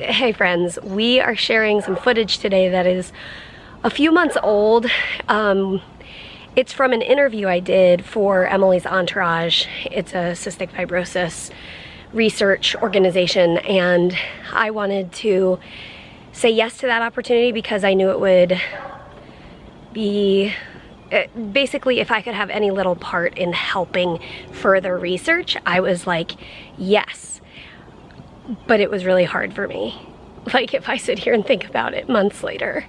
Hey friends, we are sharing some footage today that is a few months old. It's from an interview I did for Emily's Entourage. It's a cystic fibrosis research organization, and I wanted to say yes to that opportunity because I knew it would be basically, if I could have any little part in helping further research, I was like, yes. But it was really hard for me, like if I sit here and think about it months later.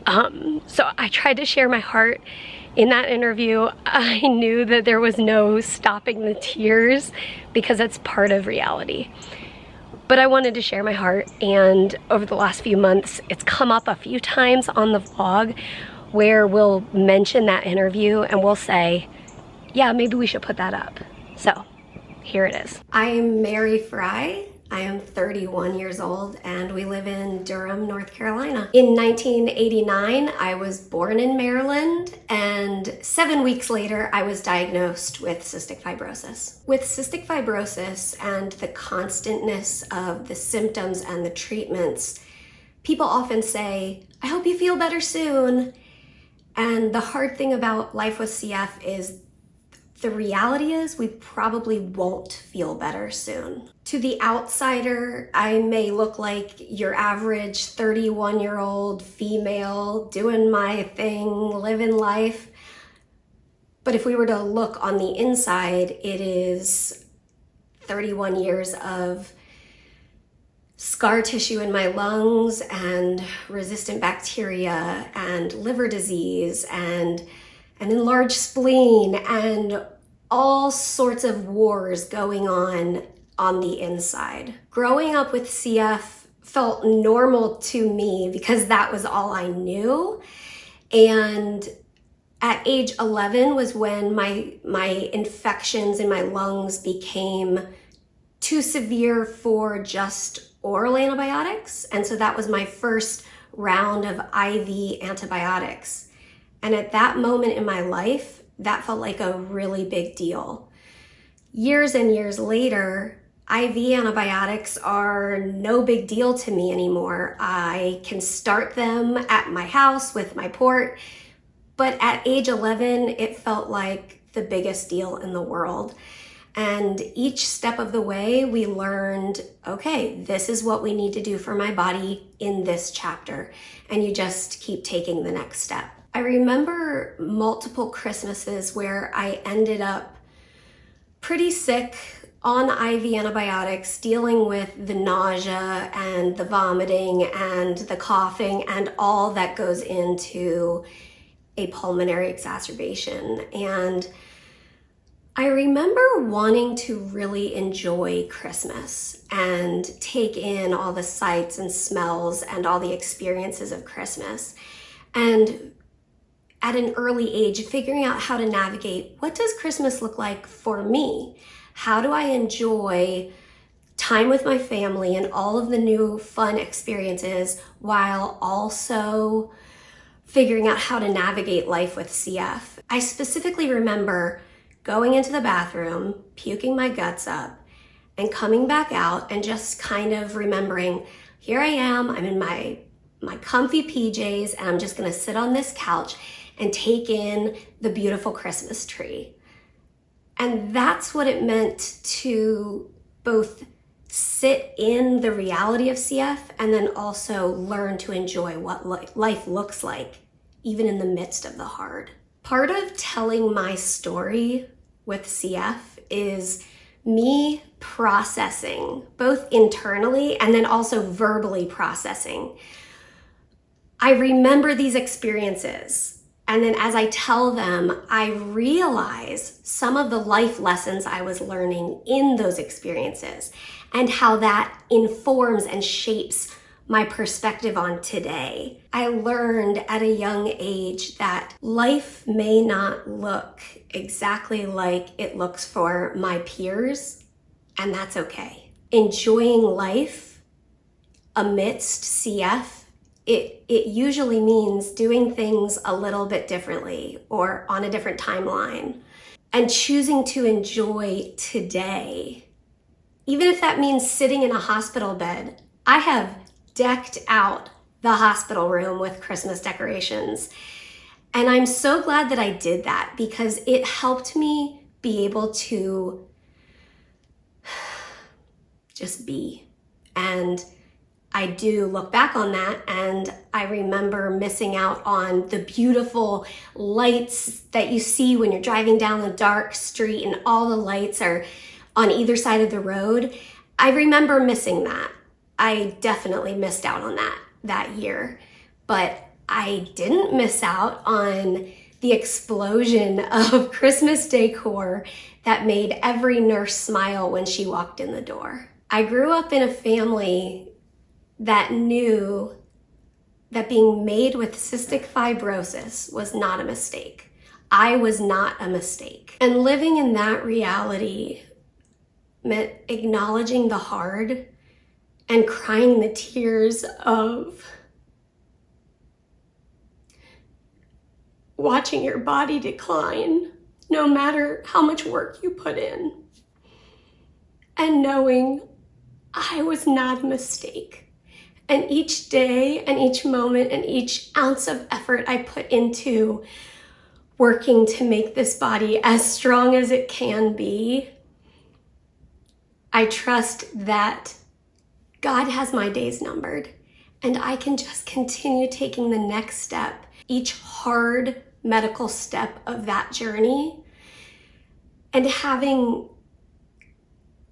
So I tried to share my heart in that interview. I knew that there was no stopping the tears because that's part of reality. But I wanted to share my heart, and over the last few months, it's come up a few times on the vlog where we'll mention that interview and we'll say, yeah, maybe we should put that up. So here it is. I'm Mary Frey. I am 31 years old and we live in Durham, North Carolina. In 1989, I was born in Maryland, and 7 weeks later, I was diagnosed with cystic fibrosis. With cystic fibrosis and the constantness of the symptoms and the treatments, people often say, I hope you feel better soon. And the hard thing about life with CF is the reality is we probably won't feel better soon. To the outsider, I may look like your average 31-year-old female doing my thing, living life. But if we were to look on the inside, it is 31 years of scar tissue in my lungs and resistant bacteria and liver disease and an enlarged spleen and all sorts of wars going on the inside. Growing up with CF felt normal to me because that was all I knew. And at age 11 was when my infections in my lungs became too severe for just oral antibiotics. And so that was my first round of IV antibiotics. And at that moment in my life, that felt like a really big deal. Years and years later, IV antibiotics are no big deal to me anymore. I can start them at my house with my port, but at age 11, it felt like the biggest deal in the world. And each step of the way, we learned, okay, this is what we need to do for my body in this chapter. And you just keep taking the next step. I remember multiple Christmases where I ended up pretty sick on IV antibiotics, dealing with the nausea and the vomiting and the coughing and all that goes into a pulmonary exacerbation. And I remember wanting to really enjoy Christmas and take in all the sights and smells and all the experiences of Christmas. And at an early age, figuring out how to navigate, what does Christmas look like for me? How do I enjoy time with my family and all of the new fun experiences while also figuring out how to navigate life with CF? I specifically remember going into the bathroom, puking my guts up, and coming back out and just kind of remembering, here I am, I'm in my comfy PJs, and I'm just gonna sit on this couch and take in the beautiful Christmas tree. And that's what it meant to both sit in the reality of CF and then also learn to enjoy what life looks like, even in the midst of the hard. Part of telling my story with CF is me processing, both internally and then also verbally processing. I remember these experiences, and then as I tell them, I realize some of the life lessons I was learning in those experiences and how that informs and shapes my perspective on today. I learned at a young age that life may not look exactly like it looks for my peers, and that's okay. Enjoying life amidst CF, it usually means doing things a little bit differently or on a different timeline, and choosing to enjoy today, even if that means sitting in a hospital bed I have decked out the hospital room with Christmas decorations. And I'm so glad that I did that because it helped me be able to just be. And I do look back on that and I remember missing out on the beautiful lights that you see when you're driving down the dark street and all the lights are on either side of the road. I remember missing that. I definitely missed out on that year, but I didn't miss out on the explosion of Christmas decor that made every nurse smile when she walked in the door. I grew up in a family that knew that being made with cystic fibrosis was not a mistake. I was not a mistake. And living in that reality meant acknowledging the hard and crying the tears of watching your body decline no matter how much work you put in, and knowing I was not a mistake. And each day and each moment and each ounce of effort I put into working to make this body as strong as it can be, I trust that God has my days numbered and I can just continue taking the next step, each hard medical step of that journey, and having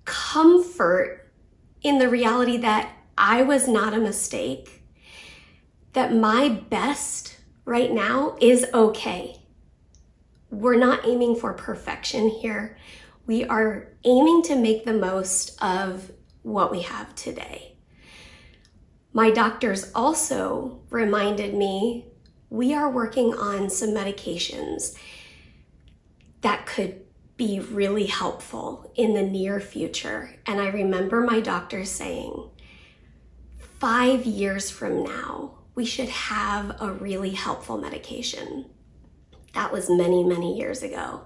comfort in the reality that I was not a mistake, that my best right now is okay. We're not aiming for perfection here. We are aiming to make the most of what we have today. My doctors also reminded me we are working on some medications that could be really helpful in the near future. And I remember my doctor saying, 5 years from now, we should have a really helpful medication. That was many, many years ago.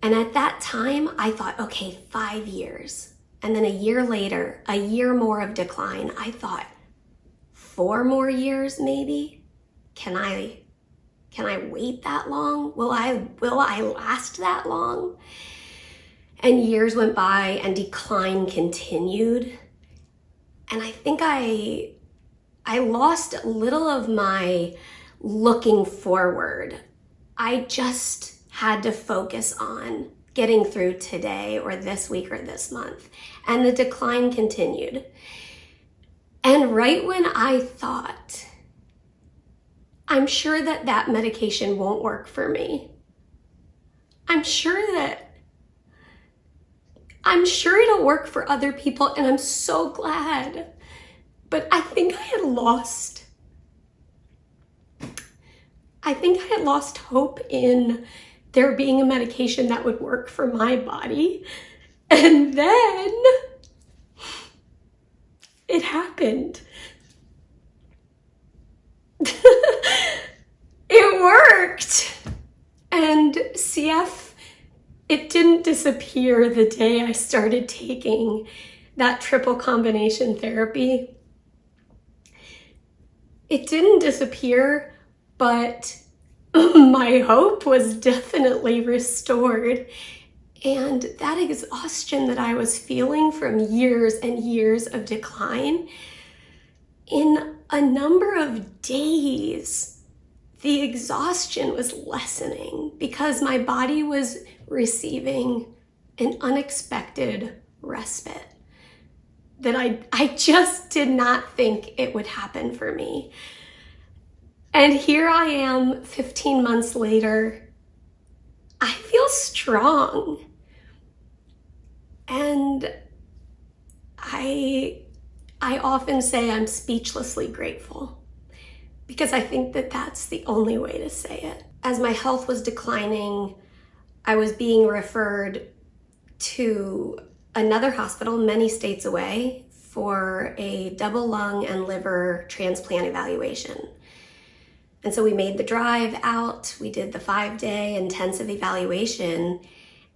And at that time, I thought, okay, 5 years. And then a year later, a year more of decline, I thought, 4 more years maybe? Can I wait that long? Will I last that long? And years went by and decline continued. And I think I lost a little of my looking forward. I just had to focus on getting through today or this week or this month. And the decline continued. And right when I thought, I'm sure that medication won't work for me. I'm sure it'll work for other people, and I'm so glad. But I think I had lost hope in there being a medication that would work for my body. And then it happened. It worked. And CF, it didn't disappear the day I started taking that triple combination therapy. It didn't disappear, but my hope was definitely restored. And that exhaustion that I was feeling from years and years of decline, in a number of days, the exhaustion was lessening because my body was receiving an unexpected respite that I just did not think it would happen for me. And here I am 15 months later. I feel strong. And I often say I'm speechlessly grateful because I think that that's the only way to say it. As my health was declining, I was being referred to another hospital many states away for a double lung and liver transplant evaluation. And so we made the drive out, we did the 5-day intensive evaluation,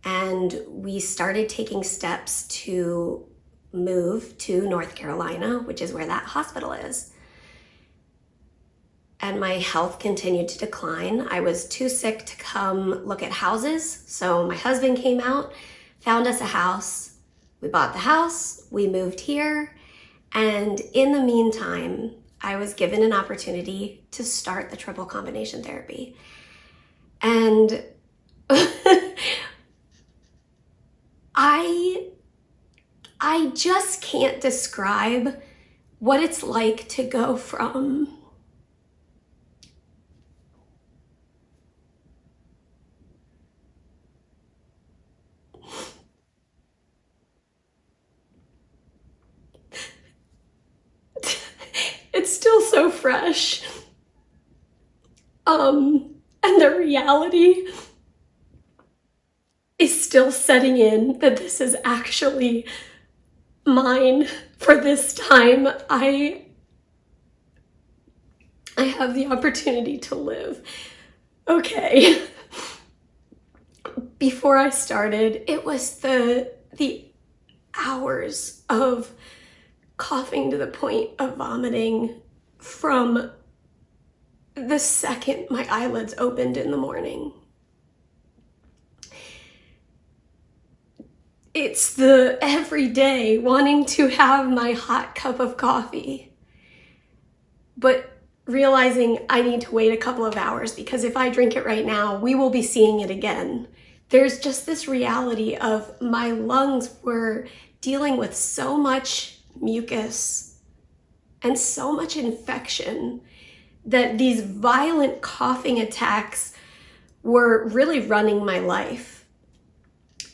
and we started taking steps to move to North Carolina, which is where that hospital is. And my health continued to decline. I was too sick to come look at houses. So my husband came out, found us a house. We bought the house, we moved here. And in the meantime, I was given an opportunity to start the triple combination therapy. And I just can't describe what it's like to go from it's still so fresh. And the reality is still setting in that this is actually mine for this time. I have the opportunity to live. Okay. Before I started, it was the hours of coughing to the point of vomiting from the second my eyelids opened in the morning. It's the everyday wanting to have my hot cup of coffee, but realizing I need to wait a couple of hours because if I drink it right now, we will be seeing it again. There's just this reality of my lungs were dealing with so much mucus and so much infection that these violent coughing attacks were really running my life.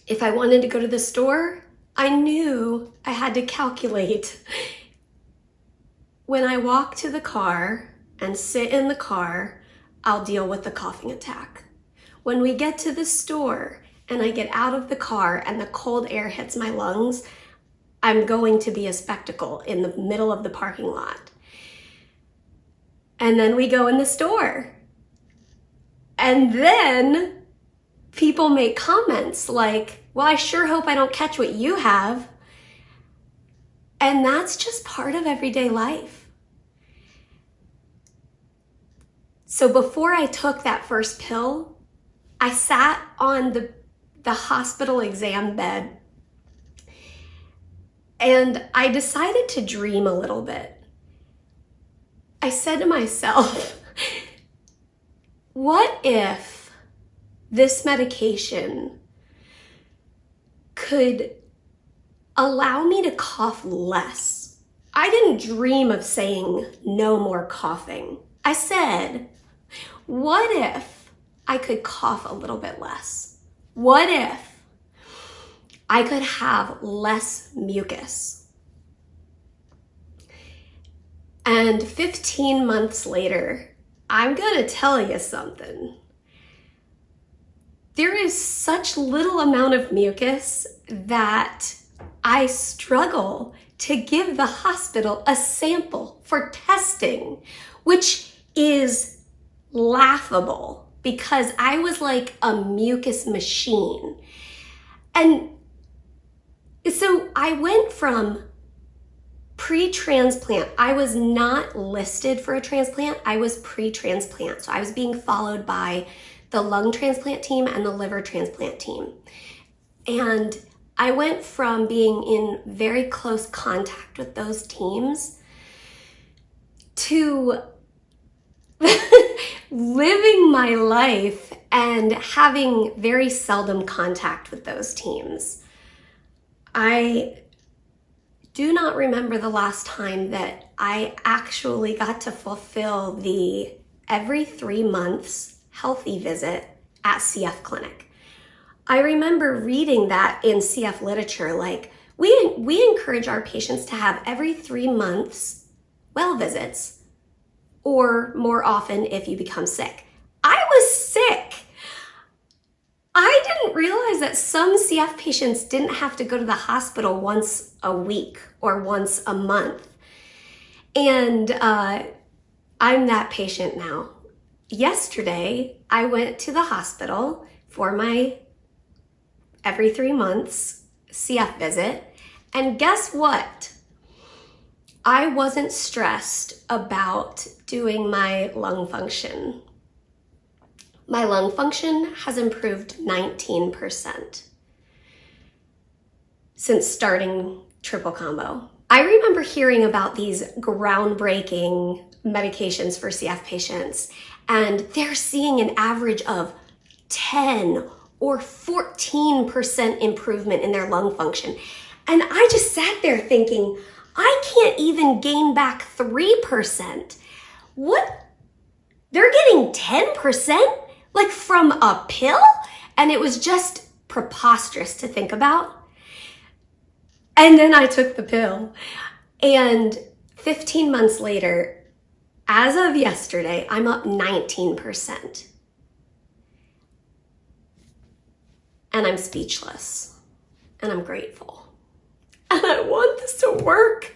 If I wanted to go to the store, I knew I had to calculate. When I walk to the car and sit in the car, I'll deal with the coughing attack. When we get to the store and I get out of the car and the cold air hits my lungs, I'm going to be a spectacle in the middle of the parking lot. And then we go in the store. And then people make comments like, well, I sure hope I don't catch what you have. And that's just part of everyday life. So before I took that first pill, I sat on the hospital exam bed and I decided to dream a little bit. I said to myself, what if this medication could allow me to cough less? I didn't dream of saying no more coughing. I said, what if I could cough a little bit less? What if I could have less mucus? And 15 months later, I'm gonna tell you something. There is such little amount of mucus that I struggle to give the hospital a sample for testing, which is laughable because I was like a mucus machine. And so I went from pre-transplant. I was not listed for a transplant. I was pre-transplant. So I was being followed by the lung transplant team and the liver transplant team. And I went from being in very close contact with those teams to living my life and having very seldom contact with those teams. I do not remember the last time that I actually got to fulfill the every 3 months healthy visit at CF Clinic. I remember reading that in CF literature, like we encourage our patients to have every 3 months well visits, or more often if you become sick. I was sick. I didn't realize that some CF patients didn't have to go to the hospital once a week or once a month. And I'm that patient now. Yesterday, I went to the hospital for my every 3 months CF visit, And guess what? I wasn't stressed about doing my lung function. My lung function has improved 19% since starting triple combo. I remember hearing about these groundbreaking medications for CF patients, and they're seeing an average of 10 or 14% improvement in their lung function. And I just sat there thinking, I can't even gain back 3%. What? They're getting 10%? Like from a pill? And it was just preposterous to think about. And then I took the pill. And 15 months later, as of yesterday, I'm up 19%. And I'm speechless. And I'm grateful. And I want this to work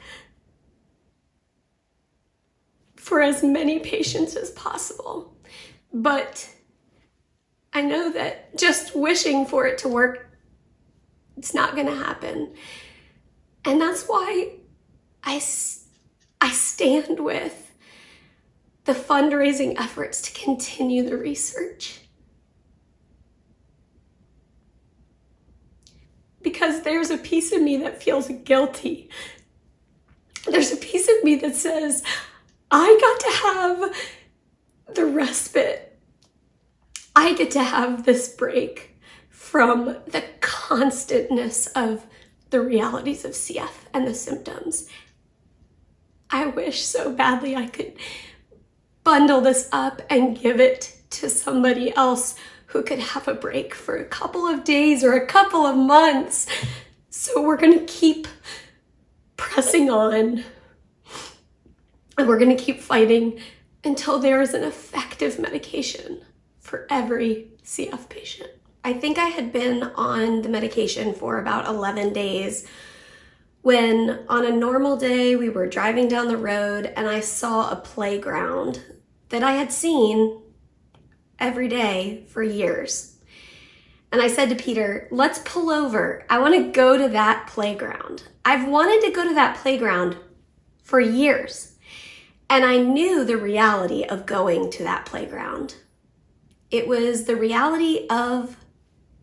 for as many patients as possible. But I know that just wishing for it to work, it's not going to happen. And that's why I stand with the fundraising efforts to continue the research. Because there's a piece of me that feels guilty. There's a piece of me that says, I got to have the respite. I get to have this break from the constantness of the realities of CF and the symptoms. I wish so badly I could bundle this up and give it to somebody else who could have a break for a couple of days or a couple of months. So we're going to keep pressing on, and we're going to keep fighting until there is an effective medication for every CF patient. I think I had been on the medication for about 11 days when on a normal day we were driving down the road and I saw a playground that I had seen every day for years. And I said to Peter, let's pull over. I want to go to that playground. I've wanted to go to that playground for years. And I knew the reality of going to that playground. It was the reality of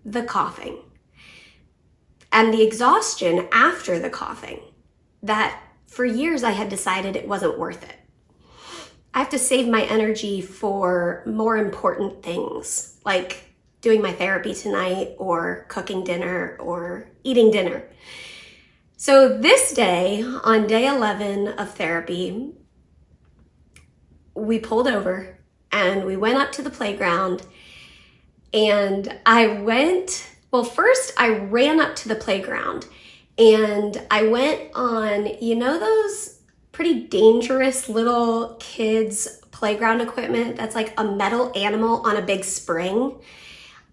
the coughing and the exhaustion after the coughing that for years I had decided it wasn't worth it. I have to save my energy for more important things like doing my therapy tonight or cooking dinner or eating dinner. So this day, on day 11 of therapy, we pulled over and we went up to the playground, and first I ran up to the playground and I went on, you know, those pretty dangerous little kids playground equipment that's like a metal animal on a big spring.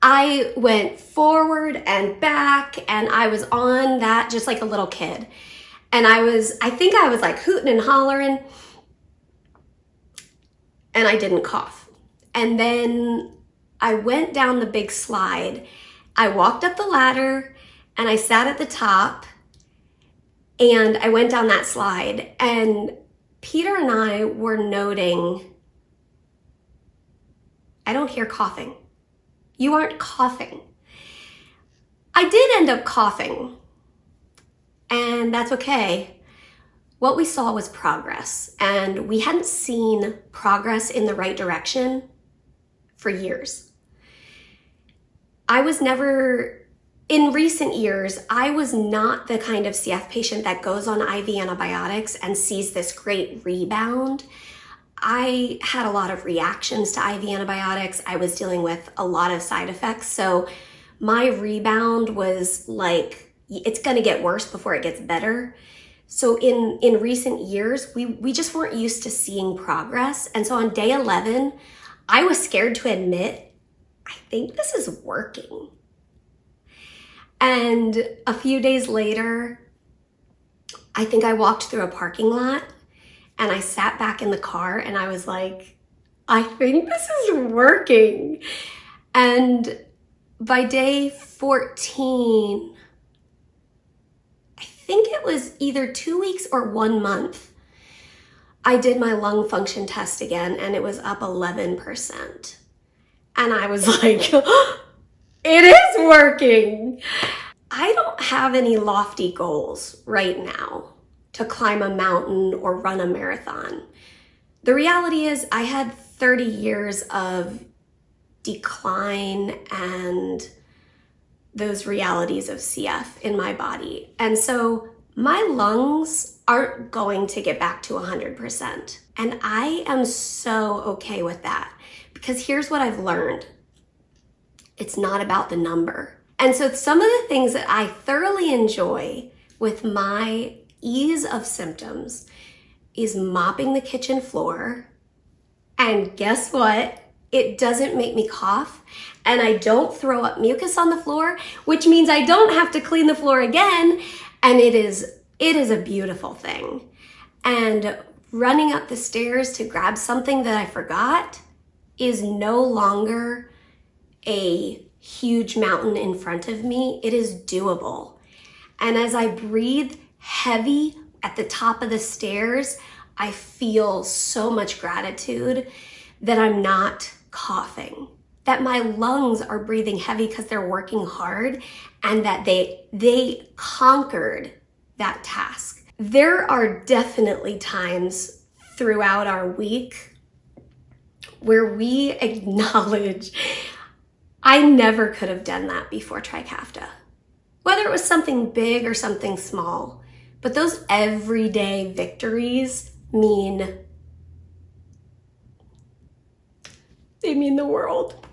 I went forward and back and I was on that just like a little kid. And I think I was like hooting and hollering, and I didn't cough. And then I went down the big slide. I walked up the ladder and I sat at the top and I went down that slide, and Peter and I were noting, I don't hear coughing. You aren't coughing. I did end up coughing, and that's okay. What we saw was progress, and we hadn't seen progress in the right direction for years. In recent years, I was not the kind of CF patient that goes on IV antibiotics and sees this great rebound. I had a lot of reactions to IV antibiotics. I was dealing with a lot of side effects. So my rebound was like, it's gonna get worse before it gets better. So in recent years, we just weren't used to seeing progress. And so on day 11, I was scared to admit, I think this is working. And a few days later, I think I walked through a parking lot and I sat back in the car and I was like, I think this is working. And by day 14, I think it was either 2 weeks or 1 month, I did my lung function test again and it was up 11%. And I was like, it is working. I don't have any lofty goals right now to climb a mountain or run a marathon. The reality is I had 30 years of decline and those realities of CF in my body. And so my lungs aren't going to get back to 100%. And I am so okay with that because here's what I've learned. It's not about the number. And so some of the things that I thoroughly enjoy with my ease of symptoms is mopping the kitchen floor. And guess what? It doesn't make me cough and I don't throw up mucus on the floor, which means I don't have to clean the floor again. And it is a beautiful thing. And running up the stairs to grab something that I forgot is no longer a huge mountain in front of me. It is doable. And as I breathe heavy at the top of the stairs, I feel so much gratitude that I'm not coughing, that my lungs are breathing heavy because they're working hard and that they conquered that task. There are definitely times throughout our week where we acknowledge I never could have done that before Trikafta. Whether it was something big or something small, but those everyday victories mean the world.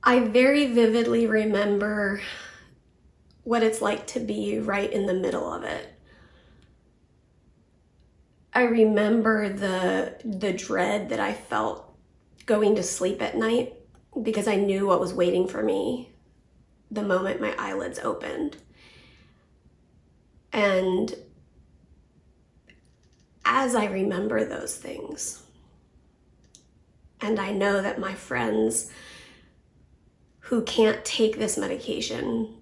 I very vividly remember what it's like to be right in the middle of it. I remember the dread that I felt going to sleep at night because I knew what was waiting for me the moment my eyelids opened. And as I remember those things, and I know that my friends who can't take this medication,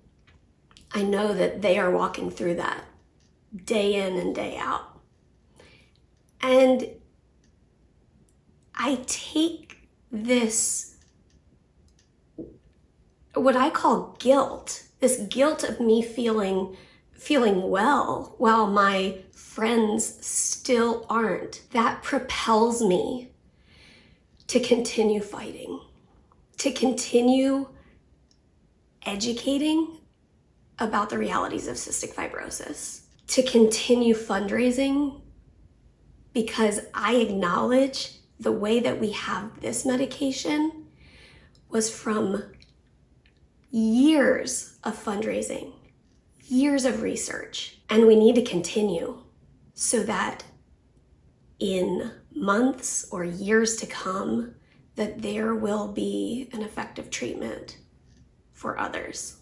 I know that they are walking through that day in and day out. And I take this, what I call guilt, this guilt of me feeling well while my friends still aren't. That propels me to continue fighting, to continue educating about the realities of cystic fibrosis, to continue fundraising, because I acknowledge the way that we have this medication was from years of fundraising, years of research, and we need to continue so that in months or years to come, that there will be an effective treatment for others.